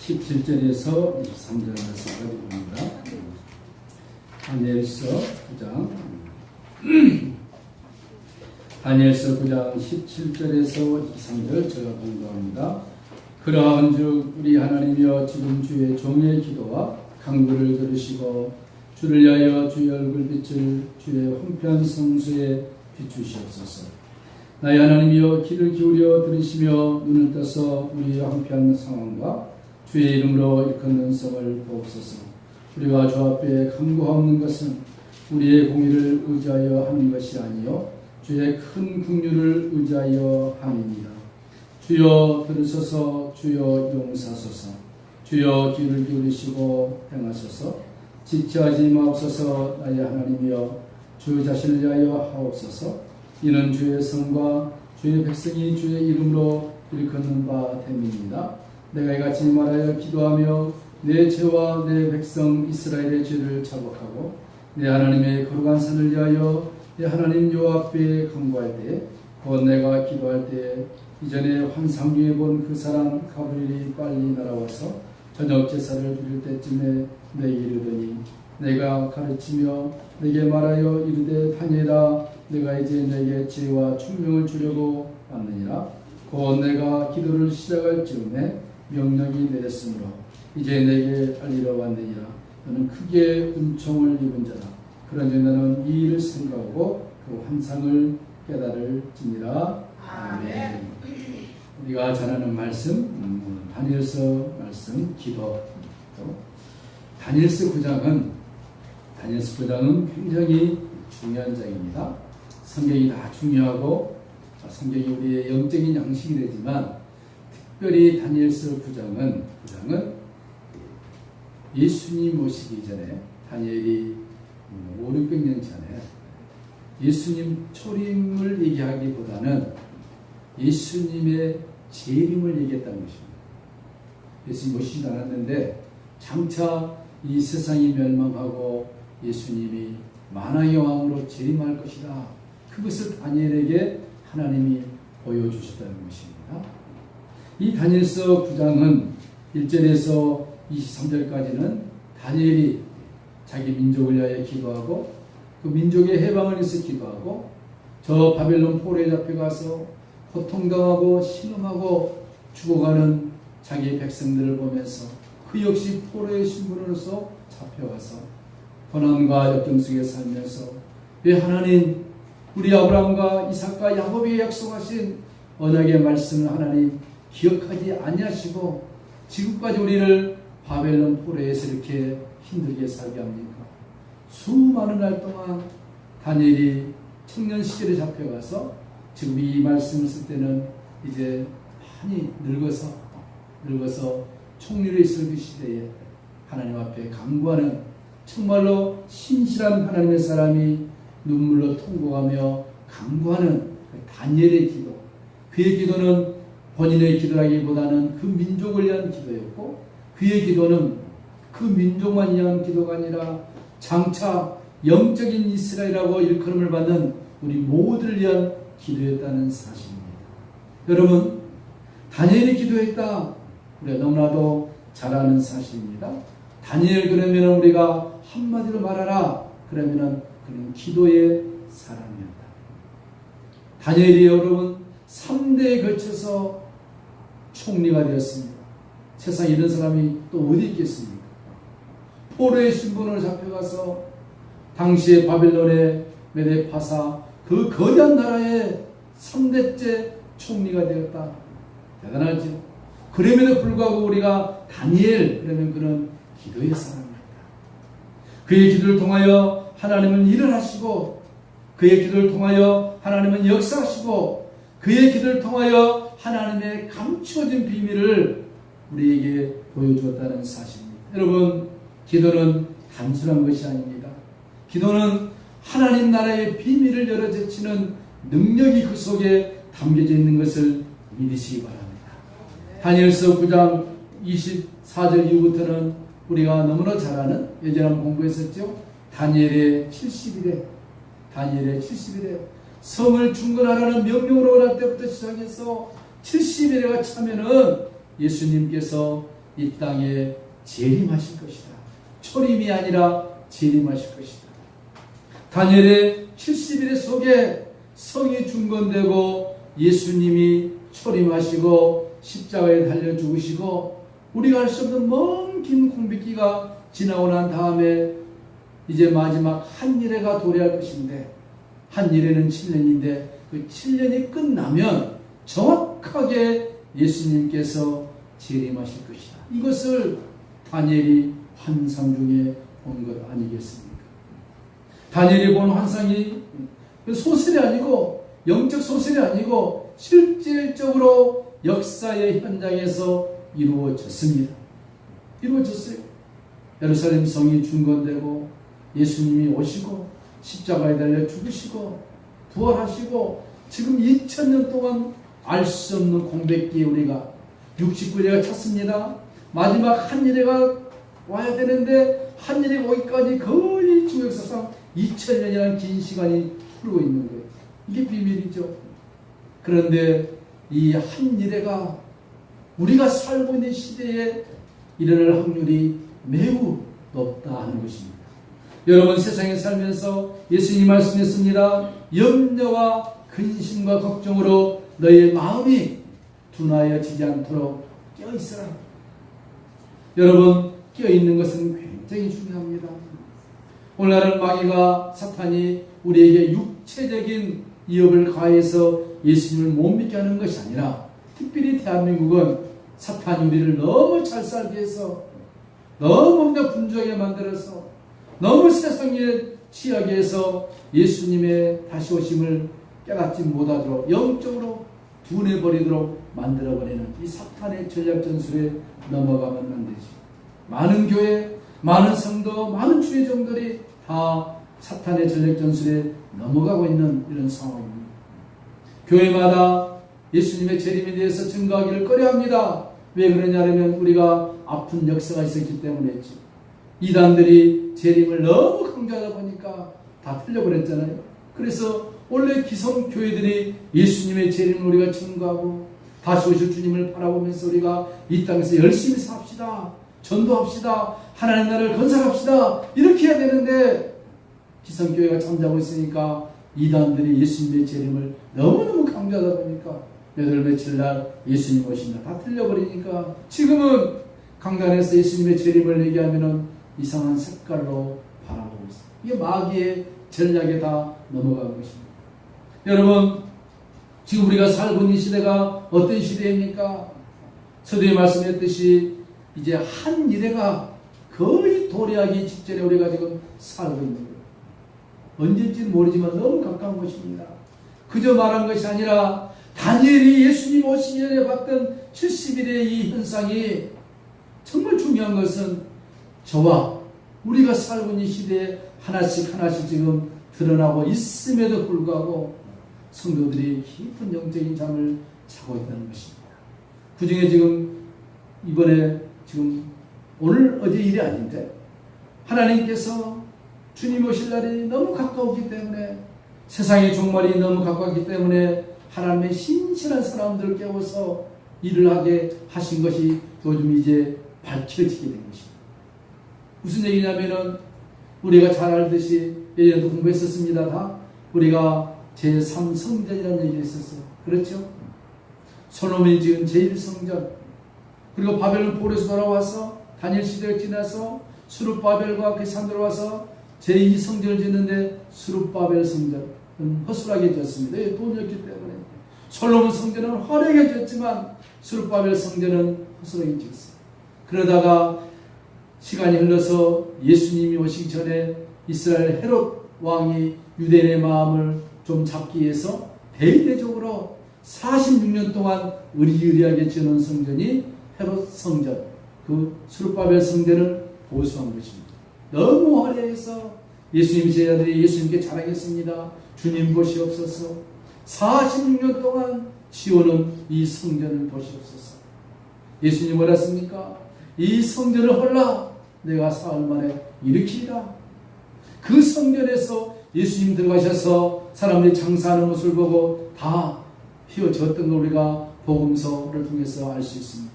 17절에서 23절 말씀까지 봅니다. 다니엘서 9장 다니엘서 9장 17절에서 23절 제가 공부합니다. 그러한즉 우리 하나님이여 지금 주의 종의 기도와 간구를 들으시고 주를 위하여 주의 얼굴빛을 주의 황폐한 성수에 비추시옵소서. 나의 하나님이여 귀를 기울여 들으시며 눈을 떠서 우리의 황폐한 상황과 주의 이름으로 일컫는 성을 보옵소서. 우리가 주 앞에 간구하는 것은 우리의 공의를 의지하여 하는 것이 아니요 주의 큰 긍휼을 의지하여 함이니라. 주여 들으소서. 주여 용서하소서. 주여 귀를 기울이시고 행하소서. 지체하지 마옵소서. 나의 하나님이여 주 자신을 위하여 하옵소서. 이는 주의 성과 주의 백성이 주의 이름으로 일컫는 바 됨이니라. 내가 이같이 말하여 기도하며 내 죄와 내 백성 이스라엘의 죄를 자복하고 내 하나님의 거룩한 산을 위하여 내 하나님 여호와 앞에 간구할 때 곧 내가 기도할 때 이전에 환상 중에 본 그 사람 가브리엘이 빨리 날아와서 저녁 제사를 드릴 때쯤에 내게 이르더니 내가 가르치며 내게 말하여 이르되 다니엘아 내가 이제 내게 지혜와 총명을 주려고 왔느니라. 곧 내가 기도를 시작할 즈음에 명령이 내렸으므로 이제 내게 알리러 왔느니라. 너는 크게 은총을 입은 자다. 그런즉 너는 이 일을 생각하고 그 환상을 깨달을지니라. 아멘. 우리가 잘 아는 말씀 다니엘서 말씀 기도. 다니엘서 9장은 굉장히 중요한 장입니다. 성경이 다 중요하고 성경이 우리의 영적인 양식이 되지만 특별히 다니엘서 9장은 예수님 오시기 전에 다니엘이 5, 600년 전에 예수님 초림을 얘기하기보다는 예수님의 재림을 얘기했다는 것입니다. 예수님 오시지 않았는데 장차 이 세상이 멸망하고 예수님이 만왕의 왕으로 재림할 것이다. 그것을 다니엘에게 하나님이 보여주셨다는 것입니다. 이 다니엘서 9장은 1절에서 23절까지는 다니엘이 자기 민족을 위하여 기도하고 그 민족의 해방을 위해서 기도하고 저 바벨론 포로에 잡혀가서 고통당하고 신음하고 죽어가는 자기 백성들을 보면서 그 역시 포로의 신분으로서 잡혀가서 고난과 역경 속에 살면서 왜 하나님 우리 아브라함과 이삭과 야곱이 약속하신 언약의 말씀을 하나님 기억하지 아니하시고 지금까지 우리를 바벨론 포로에서 이렇게 힘들게 살게 합니까? 수많은 날 동안 다니엘이 청년 시절에 잡혀가서 지금 이 말씀을 쓸 때는 이제 많이 늙어서 총리로 있을 그 시대에 하나님 앞에 간구하는 정말로 신실한 하나님의 사람이 눈물로 통곡하며 간구하는 다니엘의 기도. 그의 기도는 본인의 기도라기보다는 그 민족을 위한 기도였고 그의 기도는 그 민족만 위한 기도가 아니라 장차 영적인 이스라엘이라고 일컬음을 받는 우리 모두를 위한 기도였다는 사실입니다. 여러분 다니엘이 기도했다. 우리가 너무나도 잘 아는 사실입니다. 다니엘 그러면 우리가 한마디로 말하라. 그러면 그는 기도의 사람이었다. 다니엘이 여러분 3대에 걸쳐서 총리가 되었습니다. 세상에 이런 사람이 또 어디 있겠습니까? 포로의 신분으로 잡혀가서 당시에 바벨론의 메데파사 그 거대한 나라의 3대째 총리가 되었다. 대단하죠. 그럼에도 불구하고 우리가 다니엘 그러면 그는 기도의 사람입니다. 그의 기도를 통하여 하나님은 일을 하시고 그의 기도를 통하여 하나님은 역사하시고 그의 기도를 통하여 하나님의 감추어진 비밀을 우리에게 보여주었다는 사실입니다. 여러분 기도는 단순한 것이 아닙니다. 기도는 하나님 나라의 비밀을 열어제치는 능력이 그 속에 담겨져 있는 것을 믿으시기 바랍니다. 다니엘서 9장 24절 이후부터는 우리가 너무나 잘 아는 예전에 한번 공부했었죠. 다니엘의 70일에 성을 중건하라는 명령으로 할 때부터 시작해서 70일에가 차면은 예수님께서 이 땅에 재림하실 것이다. 초림이 아니라 재림하실 것이다. 다니엘의 70일 속에 성이 중건되고 예수님이 초림하시고 십자가에 달려 죽으시고 우리가 알 수 없는 먼 긴 공백기가 지나고 난 다음에 이제 마지막 한일회가 도래할 것인데, 한일회는 7년인데 그 7년이 끝나면 정확하게 예수님께서 재림하실 것이다. 이것을 다니엘이 환상 중에 본 것 아니겠습니까? 다니엘이 본 환상이 소설이 아니고, 영적 소설이 아니고 실질적으로 역사의 현장에서 이루어졌습니다. 이루어졌어요. 예루살렘 성이 중건되고 예수님이 오시고 십자가에 달려 죽으시고 부활하시고 지금 2000년 동안 알 수 없는 공백기에 우리가 69일회가 찼습니다. 마지막 한일회가 와야 되는데 한일회 오기까지 거의 주 역사상 2000년이라는 긴 시간이 흐르고 있는 거예요. 이게 비밀이죠. 그런데 이 한일회가 우리가 살고 있는 시대에 일어날 확률이 매우 높다 하는 것입니다. 여러분, 세상에 살면서 예수님이 말씀했습니다. 염려와 근심과 걱정으로 너의 마음이 둔하여지지 않도록 깨어있으라. 여러분, 깨어있는 것은 굉장히 중요합니다. 오늘날은 마귀가, 사탄이 우리에게 육체적인 위협을 가해서 예수님을 못 믿게 하는 것이 아니라, 특별히 대한민국은 사탄이 우리를 너무 잘 살게 해서, 너무 분주하게 만들어서, 너무 세상에 취하게 해서 예수님의 다시 오심을 깨닫지 못하도록 영적으로 둔해버리도록 만들어버리는 이 사탄의 전략 전술에 넘어가면 안 되지. 많은 교회, 많은 성도, 많은 주의 종들이 다 사탄의 전략 전술에 넘어가고 있는 이런 상황입니다. 교회마다 예수님의 재림에 대해서 증거하기를 꺼려합니다. 왜 그러냐면 우리가 아픈 역사가 있었기 때문이지. 이단들이 재림을 너무 강조하다 보니까 다 틀려버렸잖아요. 그래서 원래 기성 교회들이 예수님의 재림을 우리가 증거하고 다시 오실 주님을 바라보면서 우리가 이 땅에서 열심히 삽시다, 전도합시다, 하나님 나라를 건설합시다, 이렇게 해야 되는데 기성교회가 잠자고 있으니까 이단들이 예수님의 재림을 너무너무 강조하다 보니까 몇월 며칠 날 예수님 오신다 다 틀려버리니까 지금은 강단에서 예수님의 재림을 얘기하면은 이상한 색깔로 바라보고 있어요. 이게 마귀의 전략에 다 넘어간 것입니다. 여러분, 지금 우리가 살고 있는 시대가 어떤 시대입니까? 서두에 말씀했듯이 이제 한일회가 거의 도래하기 직전에 우리가 지금 살고 있는 거예요. 언제인지는 모르지만 너무 가까운 것입니다. 그저 말한 것이 아니라 다니엘이 예수님 오시기 전에 봤던 70일의 이 현상이 정말 중요한 것은 저와 우리가 살고 있는 시대에 하나씩 하나씩 지금 드러나고 있음에도 불구하고 성도들이 깊은 영적인 잠을 자고 있다는 것입니다. 그 중에 지금 이번에 지금 오늘 어제 일이 아닌데 하나님께서 주님 오실 날이 너무 가까웠기 때문에 세상의 종말이 너무 가까웠기 때문에 하나님의 신실한 사람들을 깨워서 일을 하게 하신 것이 요즘 이제 밝혀지게 된 것입니다. 무슨 얘기냐면은 우리가 잘 알듯이 예전에도 공부했었습니다. 다 우리가 제3성전이라는 얘기가 있었어요. 그렇죠? 솔로몬이 지은 제1성전, 그리고 바벨론 포로에서 돌아와서 다니엘 시대가 지나서 수룹바벨과 그 산으로 와서 제2성전을 짓는데 수룹바벨 성전은 허술하게 지었습니다. 돈이었기 때문에. 솔로몬 성전은 화려하게 지었지만 수룹바벨 성전은 허술하게 지었어요. 그러다가 시간이 흘러서 예수님이 오시기 전에 이스라엘 헤롯 왕이 유대인의 마음을 좀 잡기 위해서 대대적으로 46년 동안 의리의리하게 지어놓은 성전이 헤롯 성전, 그 수룹바벨 성전을 보수한 것입니다. 너무 화려해서 예수님 제자들이 예수님께 자랑했습니다. 주님 보시옵소서. 46년 동안 지어놓은 이 성전을 보시옵소서. 예수님 뭐라 했습니까? 이 성전을 헐라 내가 사흘 만에 일으키리라. 그 성전에서 예수님 들어가셔서 사람들이 장사하는 모습을 보고 다 휘어졌던 걸 우리가 복음서를 통해서 알 수 있습니다.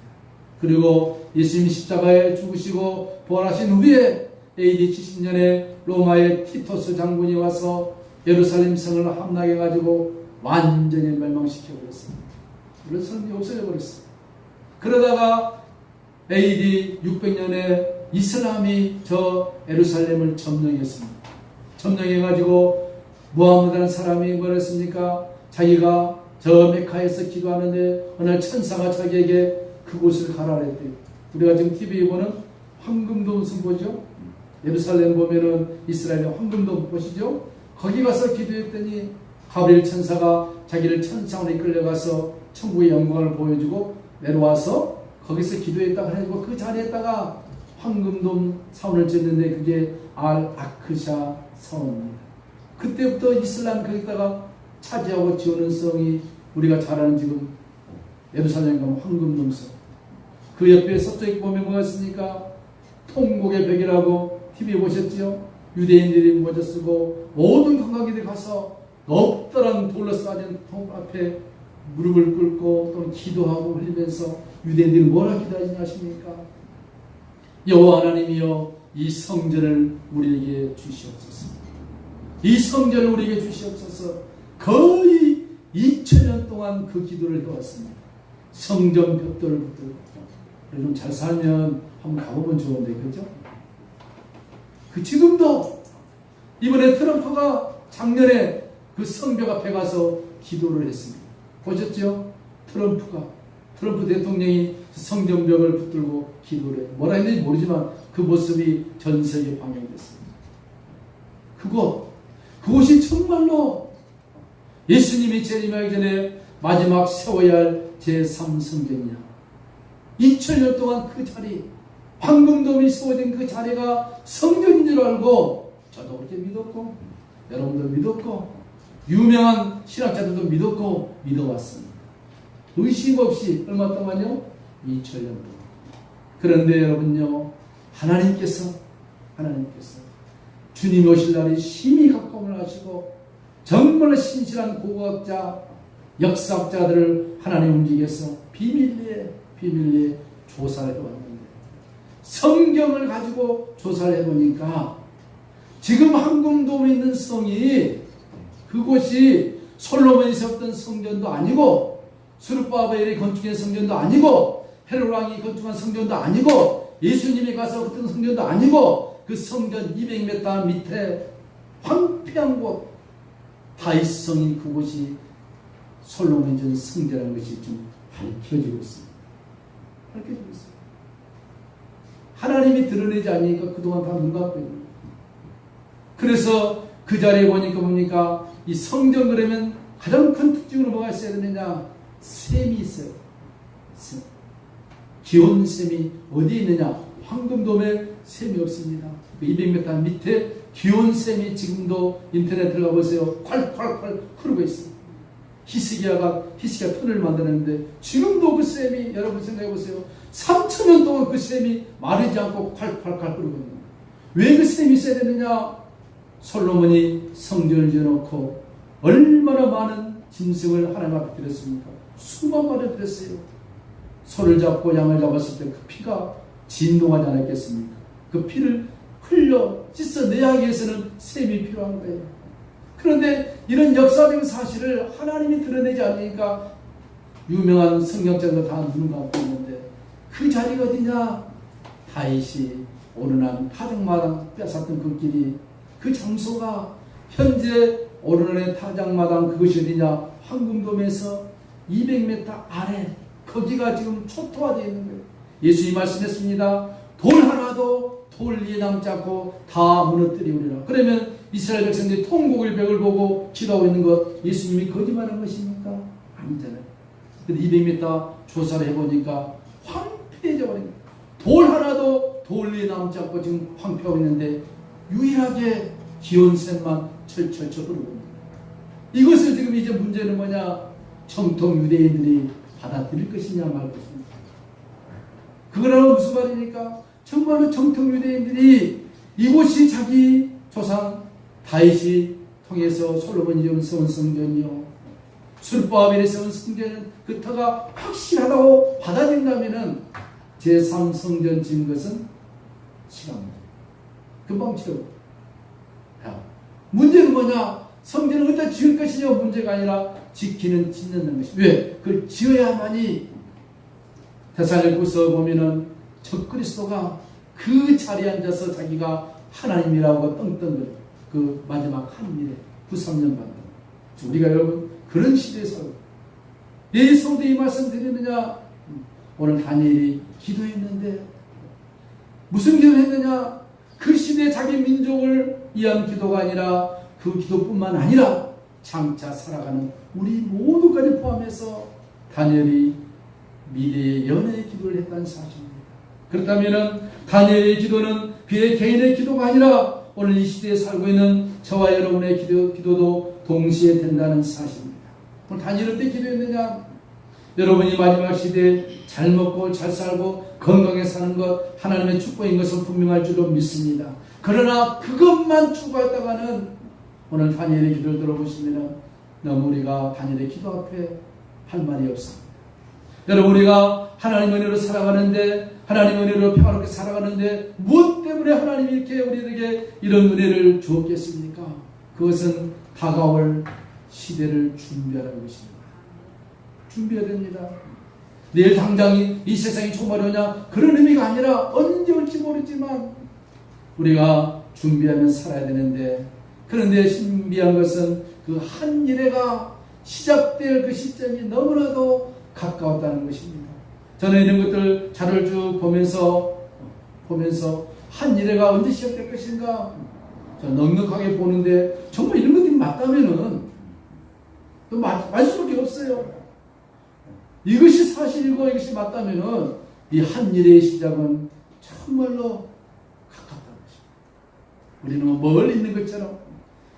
그리고 예수님이 십자가에 죽으시고 부활하신 후에 AD 70년에 로마의 티토스 장군이 와서 예루살렘 성을 함락해가지고 완전히 멸망시켜버렸습니다. 그래서 성이 없어져버렸어요. 그러다가 AD 600년에 이슬람이 저 예루살렘을 점령했습니다. 점령해가지고 무함마드라는 사람이 뭐랬습니까? 자기가 저 메카에서 기도하는데 어느 날 천사가 자기에게 그곳을 가라 그랬대요. 우리가 지금 TV에 보는 황금돔 성 보죠? 예루살렘 보면은 이스라엘의 황금돔 보시죠? 거기 가서 기도했더니 가브리엘 천사가 자기를 천상으로 이끌려가서 천국의 영광을 보여주고 내려와서 거기서 기도했다가 해가지고 그 자리에다가 황금돔 사원을 짓는데 그게 알-아크샤 사원입니다. 그때부터 이슬람 거기다가 차지하고 지어놓은 성이 우리가 잘 아는 지금 예루살렘 가면 황금돔 성. 그 옆에 서쪽에 보면 뭐가 있습니까? 통곡의 벽이라고 TV 보셨죠? 유대인들이 모자 쓰고 모든 관광객들이 가서 넓다란 돌로 쌓아진 통 앞에 무릎을 꿇고 또는 기도하고 흘리면서 유대인들이 뭐라 기도하지 아십니까? 여호와 하나님이여 이 성전을 우리에게 주시옵소서. 이 성전을 우리에게 주시옵소서. 거의 2000년 동안 그 기도를 해왔습니다. 성전 벽돌을 붙들고 좀 잘 살면 한번 가보면 좋은데 그죠? 그 지금도 이번에 트럼프가 작년에 그 성벽 앞에 가서 기도를 했습니다. 보셨죠? 트럼프 대통령이 성전벽을 붙들고 기도를 해요. 뭐라 했는지 모르지만 그 모습이 전 세계에 방영됐습니다. 그곳이 정말로 예수님이 재림하기 전에 마지막 세워야 할 제3성전이야. 2000년 동안 그 자리, 황금돔이 세워진 그 자리가 성전인 줄 알고 저도 그렇게 믿었고 여러분도 믿었고 유명한 신학자들도 믿었고 믿어왔습니다. 의심 없이 얼마 동안요? 2000년 동안. 그런데 여러분요, 하나님께서 주님 오실 날이 심히 가까움을 하시고 정말 신실한 고고학자, 역사학자들을 하나님 움직여서 비밀리에 조사를 해왔는데 성경을 가지고 조사를 해보니까 지금 황금돔에 있는 성이 그곳이 솔로몬이 세웠던 성전도 아니고 스룹바벨이 건축한 성전도 아니고 헤롯 왕이 건축한 성전도 아니고 예수님이 가서 어떤 성전도 아니고 그 성전 200m 밑에 황폐한 곳 다윗성이 그곳이 솔로몬이 전 성전이라는 것이 지금 밝혀지고 있습니다. 밝혀지고 있습니다. 하나님이 드러내지 않으니까 그동안 다 눈 감고 있는 거예요. 그래서 그 자리에 보니까 이 성전 그러면 가장 큰 특징으로 뭐가 있어야 되느냐? 샘이 있어요. 샘. 기온샘이 어디에 있느냐? 황금돔에 샘이 없습니다. 그 200m 밑에 기온샘이 지금도 인터넷 들어가 보세요. 콸콸콸 흐르고 있어요. 히스기야가 턴을 만드는데 지금도 그 샘이 여러분 생각해 보세요. 3000년 동안 그 샘이 마르지 않고 콸콸콸 흐르고 있는 거예요. 왜 그 샘이 있어야 되느냐? 솔로몬이 성전을 지어놓고 얼마나 많은 짐승을 하나님 앞에 드렸습니까? 수만 마리 드렸어요. 소를 잡고 양을 잡았을 때 그 피가 진동하지 않았겠습니까? 그 피를 흘려 씻어내야 하기 위해서는 샘이 필요한 거예요. 그런데 이런 역사적인 사실을 하나님이 드러내지 않으니까 유명한 성경자들도 다 눈을 감고 있는데 그 자리가 어디냐? 다윗이 오르난 타작마당 뺏었던 그 길이 그 장소가 현재 오르난의 타작마당 그것이 어디냐? 황금돔에서 200m 아래 거기가 지금 초토화되어 있는 거예요. 예수님이 말씀했습니다. 돌 하나도 돌 위에 남지 않고 다 무너뜨리우리라. 그러면 이스라엘 백성들이 통곡의 벽을 보고 기도하고 있는 것 예수님이 거짓말한 것입니까? 아니잖아요. 근데 200m 조사를 해보니까 황폐해져 버린 거예요. 돌 하나도 돌 위에 남지 않고 지금 황폐하고 있는데 유일하게 기온샘만 철철철 흐르고 있는 거예요. 이것을 지금 이제 문제는 뭐냐? 정통 유대인들이 받아들일 것이냐 말 것이냐. 그거라는 무슨 말입니까? 정말로 정통 유대인들이 이곳이 자기 조상 다윗이 통해서 솔로몬이 세운 성전이요 스룹바벨이 세운 성전은 그 터가 확실하다고 받아들인다면은 제3성전 지은 것은 시간 문제. 금방 치워. 문제는 뭐냐? 성전을 어디다 지을 것이냐 문제가 아니라 짓는 것이. 왜? 그걸 지어야만이 데살로니가서 보면은 적그리스도가 그 자리에 앉아서 자기가 하나님이라고 떵떵거려. 그 마지막 한 일에 부삼년 받는. 우리가 여러분 그런 시대에 살고 내 성도 이 말씀 드리느냐? 오늘 다니엘이 기도했는데 무슨 기도했느냐? 그 시대에 자기 민족을 위한 기도가 아니라 그 기도뿐만 아니라 장차 살아가는 우리 모두까지 포함해서 다니엘이 미래의 연애의 기도를 했다는 사실입니다. 그렇다면 다니엘의 기도는 비의 개인의 기도가 아니라 오늘 이 시대에 살고 있는 저와 여러분의 기도도 동시에 된다는 사실입니다. 오늘 다니엘은 어떻게 기도했느냐? 여러분이 마지막 시대에 잘 먹고 잘 살고 건강하게 사는 것 하나님의 축복인 것은 분명할 줄로 믿습니다. 그러나 그것만 추구했다가는 오늘 다니엘의 기도를 들어보시면 너무 우리가 다니엘의 기도 앞에 할 말이 없습니다. 여러분 우리가 하나님 은혜로 살아가는데 하나님 은혜로 평화롭게 살아가는데 무엇 때문에 하나님이 이렇게 우리에게 이런 은혜를 주었겠습니까? 그것은 다가올 시대를 준비하라는 것입니다. 준비해야 됩니다. 내일 당장 이 세상이 총괄하냐 그런 의미가 아니라 언제 올지 모르지만 우리가 준비하면 살아야 되는데 그런데 신비한 것은 그 한 일회가 시작될 그 시점이 너무나도 가까웠다는 것입니다. 저는 이런 것들 자료를 쭉 보면서 한 일회가 언제 시작될 것인가 저는 넉넉하게 보는데 정말 이런 것들이 맞다면은 또 맞을 수밖에 없어요. 이것이 사실이고 이것이 맞다면은 이 한 일의 시작은 정말로 가깝다는 것입니다. 우리는 멀리 있는 것처럼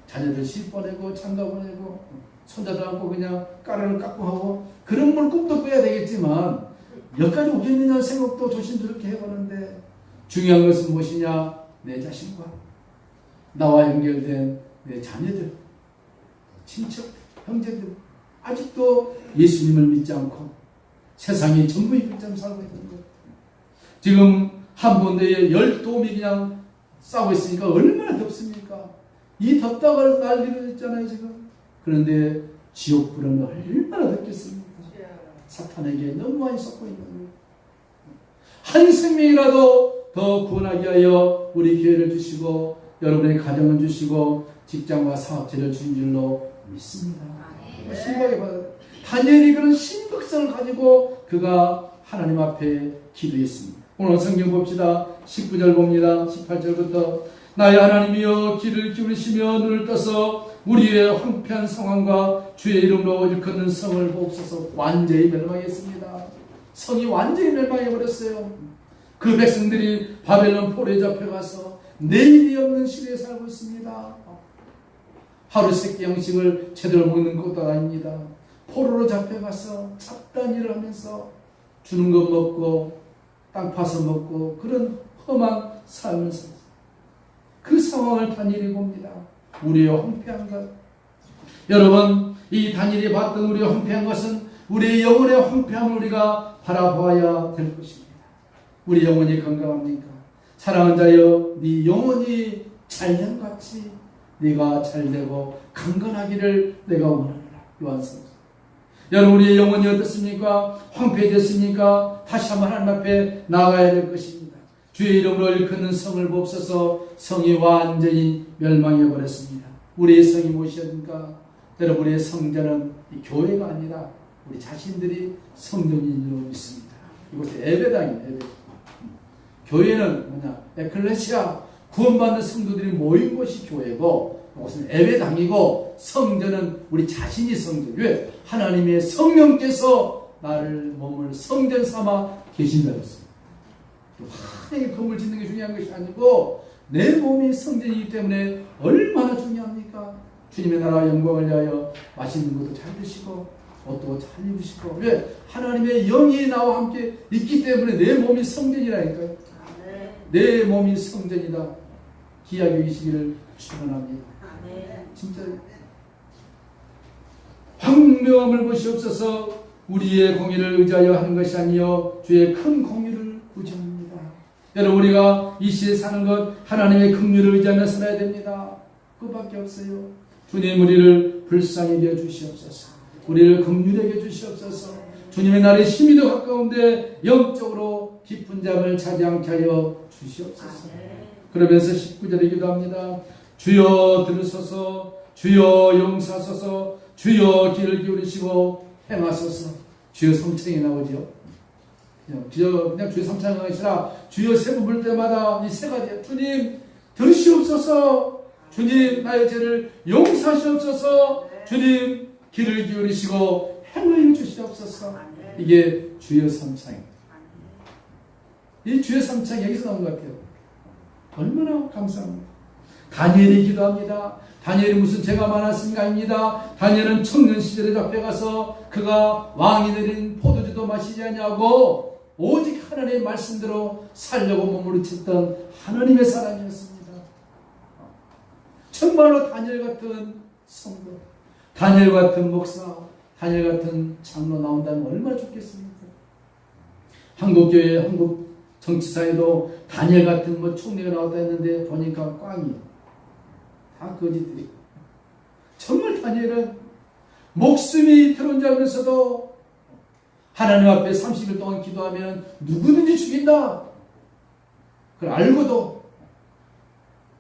자녀들 시 보내고 장가 보내고 손자들 안고 그냥 까르르 깎고 하고 그런 걸 꿈도 꿔야 되겠지만 여기까지 오겠느냐는 생각도 조심스럽게 해보는데 중요한 것은 무엇이냐? 내 자신과 나와 연결된 내 자녀들, 친척, 형제들 아직도 예수님을 믿지 않고 세상이 전부 이것처럼 살고 있는 것. 지금 한 군데에 12돔이 그냥 싸고 있으니까 얼마나 덥습니까? 이 덥다가 난리를 했잖아요 지금. 그런데 지옥불은 얼마나 덥겠습니까? 사탄에게 너무 많이 섞고 있는 거예요. 한 생명이라도 더 구원하게 하여 우리 교회를 주시고 여러분의 가정을 주시고 직장과 사업체를 주신 줄로 믿습니다. 신박하게 받아요. 다니엘이 그런 신박성을 가지고 그가 하나님 앞에 기도했습니다. 오늘 성경 봅시다. 19절 봅니다. 18절부터 나의 하나님이여 귀를 기울이시며 눈을 떠서 우리의 황폐한 상황과 주의 이름으로 일컫는 성을 보옵소서. 완전히 멸망했습니다. 성이 완전히 멸망해버렸어요. 그 백성들이 바벨론 포로에 잡혀가서 내일이 없는 시대에 살고 있습니다. 하루 세끼 양식을 제대로 먹는 것도 아닙니다. 포로로 잡혀가서 잡다한 일을 하면서 주는 것 먹고 땅 파서 먹고 그런 험한 삶을 살았어요. 그 상황을 다니엘이 봅니다. 우리의 황폐한 것. 여러분 이 다니엘이 봤던 우리의 황폐한 것은 우리의 영혼의 황폐함을 우리가 바라봐야 될 것입니다. 우리 영혼이 건강합니까? 사랑하는 자여 네 영혼이 잘됨같이 네가 잘되고 강건하기를 내가 원합니다. 요한서. 여러분 우리의 영혼이 어떻습니까? 황폐됐습니까? 다시 한번 하나님 앞에 나가야 될 것입니다. 주의 이름으로 일컫는 성을 보옵소서. 성이 완전히 멸망해버렸습니다. 우리의 성이 무엇입니까? 여러분 우리의 성전은 이 교회가 아니라 우리 자신들이 성전인 줄 믿습니다. 이곳은 예배당이에요. 예배. 교회는 뭐냐? 에클레시아 구원받는 성도들이 모인 곳이 교회고 이것은 예배당이고 성전은 우리 자신이 성전. 왜? 하나님의 성령께서 나를 몸을 성전 삼아 계신다고 했습니다. 환하게 건물 짓는 게 중요한 것이 아니고 내 몸이 성전이기 때문에 얼마나 중요합니까? 주님의 나라와 영광을 위하여 맛있는 것도 잘 드시고 옷도 잘 입으시고 왜? 하나님의 영이 나와 함께 있기 때문에 내 몸이 성전이라니까요. 내 몸이 성전이다. 기하게 여기시기를 축원합니다. 진짜 황명함을 보시옵소서. 우리의 공의를 의지하여 하는 것이 아니요 주의 큰 공의를 여러분, 우리가 이 시대에 사는 것 하나님의 긍휼을 의지하며 살아야 됩니다. 그밖에 없어요. 주님, 우리를 불쌍히 여겨 주시옵소서. 우리를 긍휼히 여겨 주시옵소서. 주님의 날이 힘이 더 가까운데 영적으로 깊은 잠을 자지 않게 하여 주시옵소서. 그러면서 19절에 기도합니다. 주여 들으소서, 주여 용서하소서, 주여 귀를 기울이시고 행하소서. 주여 성창이 나오죠. 그냥 주여 성창이 아니라 주여 세 번 볼 때마다 이 세 가지. 주님 들으시옵소서, 주님 나의 죄를 용서하시옵소서, 주님 귀를 기울이시고 행하여 주시옵소서. 이게 주여 삼창입니다. 이 주여 삼창이 여기서 나온 것 같아요. 얼마나 감사합니다. 다니엘이 기도합니다. 다니엘이 무슨 죄가 많았습니까? 아닙니다. 다니엘은 청년 시절에 잡혀가서 그가 왕이 내린 포도주도 마시지 않냐고 오직 하나님의 말씀대로 살려고 몸부림쳤던 하나님의 사람이었습니다. 정말로 다니엘 같은 성도, 다니엘 같은 목사, 다니엘 같은 장로 나온다면 얼마나 좋겠습니까? 한국교회, 한국 정치사에도 다니엘 같은 총리가 나왔다 했는데 보니까 꽝이에요. 다 거짓들이. 정말 다니엘은 목숨이 드러나면서도 하나님 앞에 30일 동안 기도하면 누구든지 죽인다. 그걸 알고도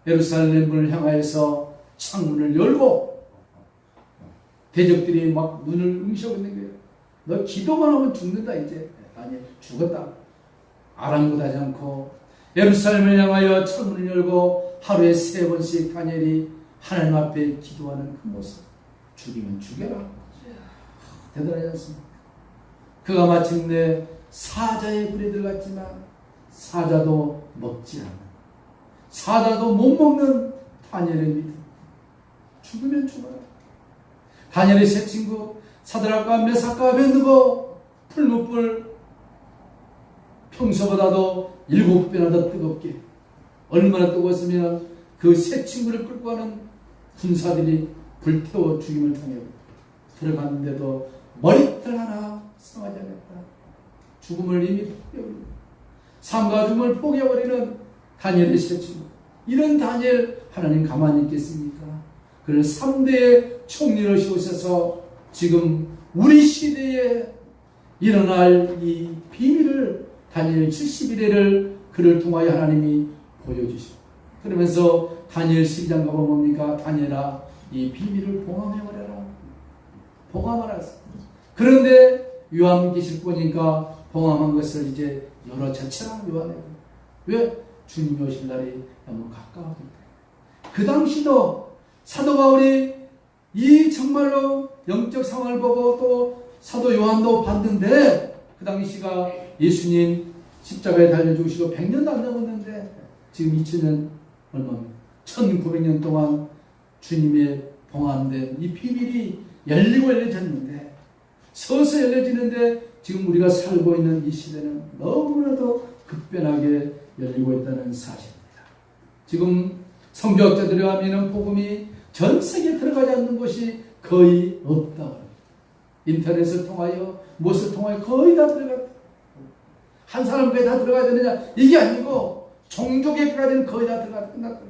예루살렘 문을 향하여서 창문을 열고 대적들이 막 문을 응시하고 있는 거예요. 너 기도만 하면 죽는다 이제. 아니 죽었다. 아랑곳하지 않고 예루살렘을 향하여 창문을 열고 하루에 3번씩 다니엘이 하나님 앞에 기도하는 그 모습. 죽이면 죽여라. 대단하지 않습니까? 그가 마침내 사자의 불에 들어갔지만 사자도 먹지 않는, 사자도 못 먹는 다니엘의 믿음. 죽으면 죽어라. 다니엘의 세 친구 사드락과 메삭과 아벤느고 풀무불 평소보다도 7배나 더 뜨겁게, 얼마나 뜨거웠으면 그 세 친구를 끌고 가는 군사들이 불태워 죽임을 당하고 들어갔는데도 머리털 하나 상하지 않았다. 죽음을 이미 포기해버리고 삶과 죽음을 포기해버리는 다니엘의 세 친구. 이런 다니엘 하나님 가만히 있겠습니까? 그를 3대의 총리로 세우셔서 지금 우리 시대에 일어날 이 비밀을 다니엘 70일에를 그를 통하여 하나님이 보여주시고, 그러면서 다니엘 12장 가보면 뭡니까? 다니엘아 이 비밀을 봉함해버려라. 봉함하라. 그런데 요한계시록 보니까 봉함한 것을 이제 열어 제쳐라. 요한에. 왜? 주님이 오실 날이 너무 가까워졌다. 그 당시도 사도 바울이 이 정말로 영적 상황을 보고 또 사도 요한도 봤는데 그 당시가 예수님 십자가에 달려 죽으시고 100년도 안 넘었는데 지금 2000년 얼마입니까? 1900년 동안 주님의 봉함된 이 비밀이 열리고 열려졌는데 서서 열려지는데 지금 우리가 살고 있는 이 시대는 너무나도 급변하게 열리고 있다는 사실입니다. 지금 성경학자들이 하면 복음이 전 세계에 들어가지 않는 곳이 거의 없다. 인터넷을 통하여 무엇을 통하여 거의 다 들어갔다. 한 사람까지 다 들어가야 되느냐? 이게 아니고 종족에까지는 거의 다 들어갔다. 끝났다.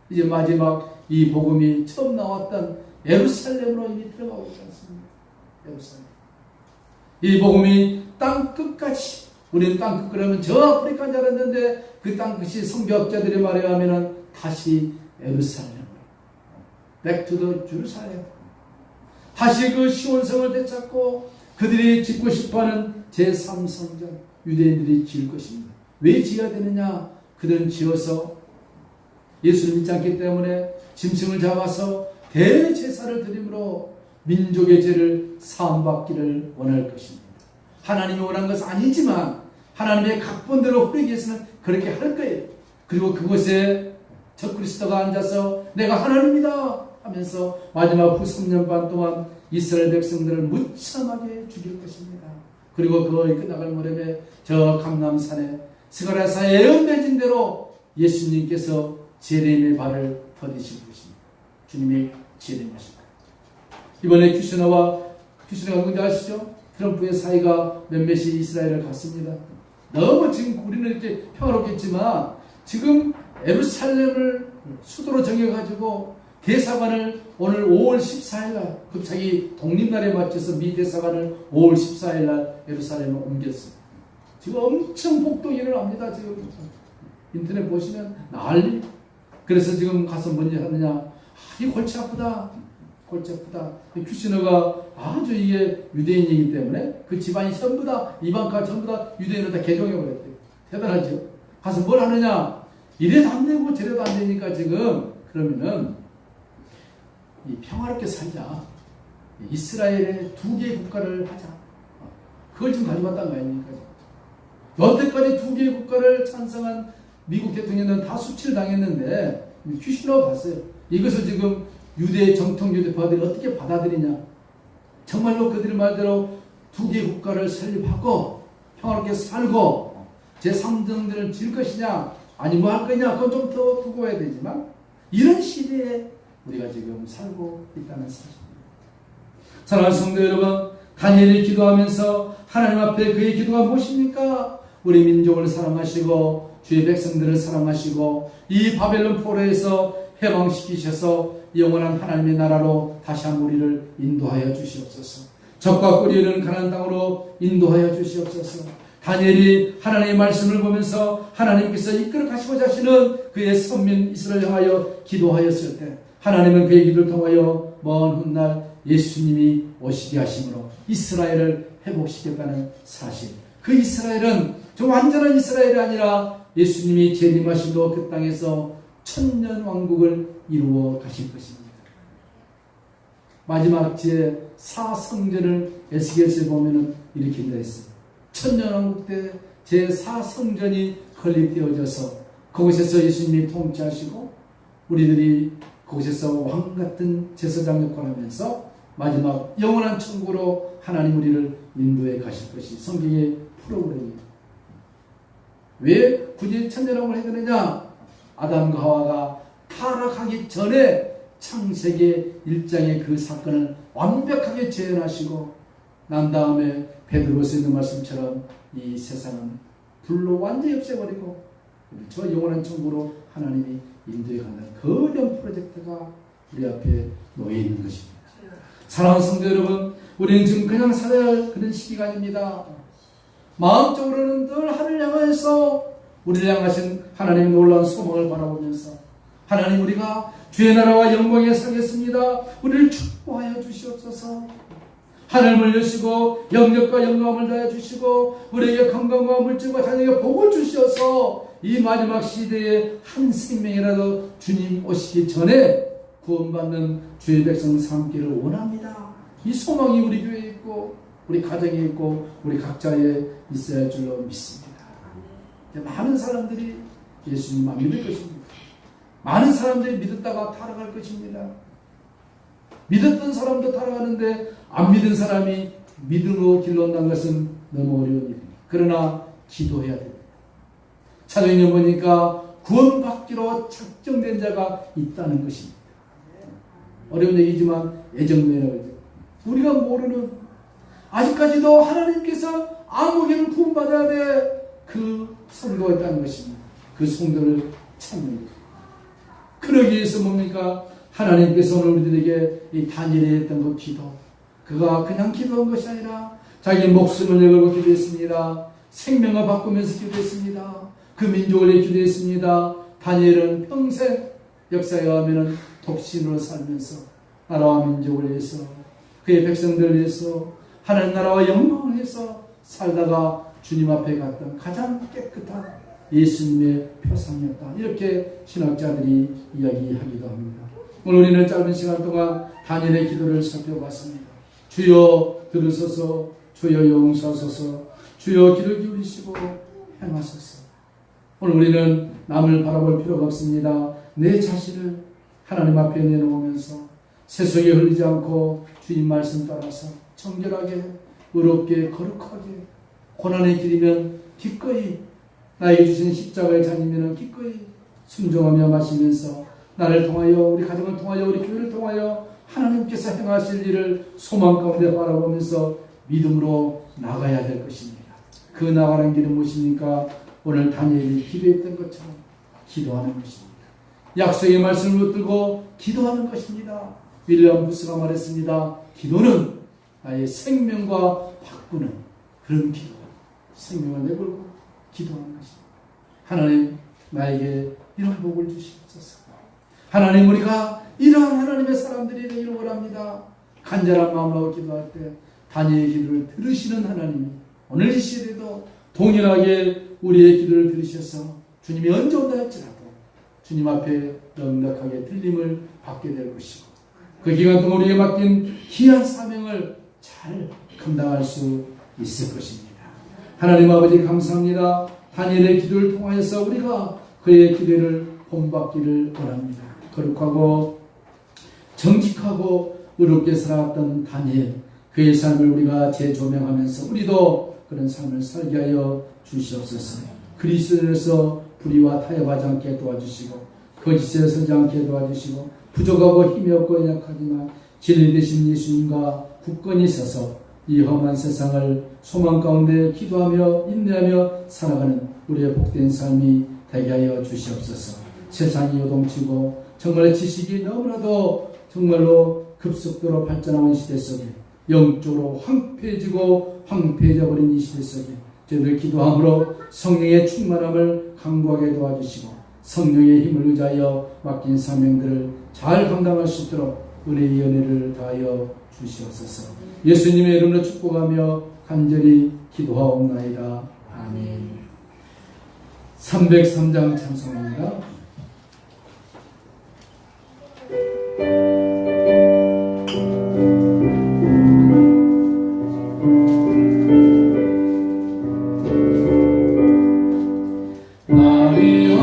이제 마지막 이 복음이 처음 나왔던 예루살렘으로 이미 들어가고 있지 않습니까? 예루살렘. 이 복음이 땅 끝까지, 우리는 땅 끝 그러면 저 아프리카인 줄 알았는데 그 땅 끝이 성경학자들의 말에 의하면 다시 예루살렘으로, Back to the Jerusalem. 다시 그 시온성을 되찾고 그들이 짓고 싶어하는 제3성전 유대인들이 지을 것입니다. 왜 지어야 되느냐? 그들은 지어서 예수를 믿지 않기 때문에 짐승을 잡아서 대제사를 드림으로 민족의 죄를 사함받기를 원할 것입니다. 하나님이 원한 것은 아니지만 하나님의 각본대로 흐르기 위해서는 그렇게 할 거예요. 그리고 그곳에 적그리스도가 앉아서 내가 하나님이다 하면서 마지막 후 3년 반 동안 이스라엘 백성들을 무참하게 죽일 것입니다. 그리고 거의 끝나갈 무렵에 저 감람산에 스가랴서 예언되진 대로 예수님께서 제레미의 발을 더디실 것입니다. 주님의 제레미입니다. 이번에 큐시너가 누군지 아시죠? 트럼프의 사이가 몇몇이 이스라엘을 갔습니다. 너무 지금 우리는 이렇게 평화롭겠지만 지금 예루살렘을 수도로 정해가지고 대사관을 오늘 5월 14일 날 자기 독립날에 맞춰서 미 대사관을 5월 14일 날 예루살렘에 옮겼어요. 지금 엄청 폭동이 일어납니다. 지금 인터넷 보시면 난리. 그래서 지금 가서 뭔지 하느냐, 이 골치 아프다. 골치 아프다. 큐시너가 아주 이게 유대인이기 때문에 그 집안이 전부 다 이방카 전부 다 유대인을 다 개종해버렸대요. 대단하죠. 가서 뭘 하느냐, 이래도 안 되고 저래도 안 되니까 지금 그러면은 이 평화롭게 살자. 이스라엘의 2개의 국가를 하자. 그걸 지금 가져갔다는 거 아닙니까? 여태까지 2개의 국가를 찬성한 미국 대통령은 다 수치를 당했는데 큐시너가 봤어요. 이것을 지금 유대 정통 유대파들이 어떻게 받아들이냐. 정말로 그들 말대로 2개의 국가를 설립하고 평화롭게 살고 제3정들을 질 것이냐 아니 뭐 할 거냐 그건 좀 더 두고 해야 되지만 이런 시대에 우리가 지금 살고 있다는 사실입니다. 사랑하는 성도 여러분, 다니엘이 기도하면서 하나님 앞에 그의 기도가 무엇입니까? 우리 민족을 사랑하시고 주의 백성들을 사랑하시고 이 바벨론 포로에서 해방시키셔서 영원한 하나님의 나라로 다시 한 우리를 인도하여 주시옵소서. 적과 꿀이는 가나안 땅으로 인도하여 주시옵소서. 다니엘이 하나님의 말씀을 보면서 하나님께서 이끌어 가시고자 하시는 그의 선민 이스라엘을 향하여 기도하였을 때 하나님은 그의 기도를 통하여 먼 훗날 예수님이 오시게 하심으로 이스라엘을 회복시켰다는 사실. 그 이스라엘은 저 완전한 이스라엘이 아니라 예수님이 재림하심으로 그 땅에서 천년 왕국을 이루어 가실 것입니다. 마지막 제4성전을 에스겔서에 보면 이렇게 되어 있어요. 천년 왕국 때 제4성전이 건립되어져서 그곳에서 예수님이 통치하시고 우리들이 그곳에서 왕같은 제사장 역할을 하면서 마지막 영원한 천국으로 하나님 우리를 인도해 가실 것이 성경의 프로그램입니다. 왜 굳이 천년왕국을 해야 되느냐? 아담과 하와가 타락하기 전에 창세기 1장의 그 사건을 완벽하게 재현하시고 난 다음에 베드로서 있는 말씀처럼 이 세상은 불로 완전히 없애버리고 저 영원한 천국으로 하나님이 인도해 간다는 거대한 프로젝트가 우리 앞에 놓여 있는 것입니다. 사랑하는 성도 여러분, 우리는 지금 그냥 살아야 할 그런 시기가 아닙니다. 마음적으로는 늘 하늘을 향해서 우리를 향하신 하나님의 놀라운 소망을 바라보면서 하나님 우리가 주의 나라와 영광에 살겠습니다. 우리를 축복하여 주시옵소서. 하늘을 여시고 영력과 영감을 다해 주시고 우리에게 건강과 물질과 자녀에게 복을 주셔서 이 마지막 시대에 한 생명이라도 주님 오시기 전에 구원받는 주의 백성 삼기를 원합니다. 이 소망이 우리 교회에 있고 우리 가정에 있고 우리 각자에 있어야 할 줄로 믿습니다. 많은 사람들이 예수님 안 믿을 것입니다. 많은 사람들이 믿었다가 타락할 것입니다. 믿었던 사람도 타락하는데 안 믿은 사람이 믿음으로 길러온다는 것은 너무 어려운 일입니다. 그러나 기도해야 됩니다. 사도행전 보니까 구원받기로 작정된 자가 있다는 것입니다. 어려운 얘기지만 예정론이라고 하죠. 우리가 모르는 아직까지도 하나님께서 아무개를 구원받아야 돼. 그 성도가 있다는 것입니다. 그 성도를 찾는 것. 그러기 위해서 뭡니까? 하나님께서 오늘 우리들에게 이 다니엘이 했던 그 기도, 그가 그냥 기도한 것이 아니라 자기 목숨을 내걸고 기도했습니다. 생명을 바꾸면서 기도했습니다. 그 민족을 위해 기도했습니다. 다니엘은 평생 역사에 가면은 독신으로 살면서 나라와 민족을 위해서 그의 백성들을 위해서 하나님 나라와 영광을 위해서 살다가 주님 앞에 갔던 가장 깨끗한 예수님의 표상이었다. 이렇게 신학자들이 이야기하기도 합니다. 오늘 우리는 짧은 시간 동안 다니엘의 기도를 살펴봤습니다. 주여 들으소서, 주여 용서하소서, 주여 귀를 기울이시고 행하소서. 오늘 우리는 남을 바라볼 필요가 없습니다. 내 자신을 하나님 앞에 내놓으면서 세속에 흘리지 않고 주님 말씀 따라서 정결하게, 의롭게, 거룩하게 고난의 길이면 기꺼이 나에게 주신 십자가의 잔이면 기꺼이 순종하며 마시면서 나를 통하여 우리 가정을 통하여 우리 교회를 통하여 하나님께서 행하실 일을 소망 가운데 바라보면서 믿음으로 나가야 될 것입니다. 그 나가는 길은 무엇입니까? 오늘 다니엘이 기도했던 것처럼 기도하는 것입니다. 약속의 말씀을 붙들고 기도하는 것입니다. 윌리엄 부스가 말했습니다. 기도는 나의 생명과 바꾸는 그런 기도. 생명을 내걸고 기도하는 것입니다. 하나님, 나에게 이런 복을 주시옵소서. 하나님, 우리가 이러한 하나님의 사람들이 되기를 원합니다. 간절한 마음으로 기도할 때 다니엘의 기도를 들으시는 하나님이 오늘 이 시대에도 동일하게 우리의 기도를 들으셔서 주님이 언제 온다 할지라도 주님 앞에 넉넉하게 들림을 받게 될 것이고, 그 기간 동안 우리에게 맡긴 귀한 사명을 잘 감당할 수 있을 것입니다. 하나님 아버지, 감사합니다. 다니엘의 기도를 통하여서 우리가 그의 기도를 본받기를 원합니다. 거룩하고 정직하고 의롭게 살아왔던 다니엘, 그의 삶을 우리가 재조명하면서 우리도 그런 삶을 살게 하여 주시옵소서. 그리스도에서 불의와 타협하지 않게 도와주시고, 거짓에 서지 않게 도와주시고, 부족하고 힘이 없고 연약하지만 진리 되신 예수님과 굳건히 서서 이 험한 세상을 소망 가운데 기도하며 인내하며 살아가는 우리의 복된 삶이 되게 하여 주시옵소서. 세상이 요동치고 정말 지식이 너무나도 정말로 급속도로 발전하는 시대 속에 영적으로 황폐해져 버린 이 시대 속에 저희들 기도함으로 성령의 충만함을 강구하게 도와주시고, 성령의 힘을 의지하여 맡긴 사명들을 잘 감당할 수 있도록 은혜의 연회를 다하여 주시옵소서. 예수님의 이름으로 축복하며 간절히 기도하옵나이다. 아멘. 303장 찬송합니다. 나의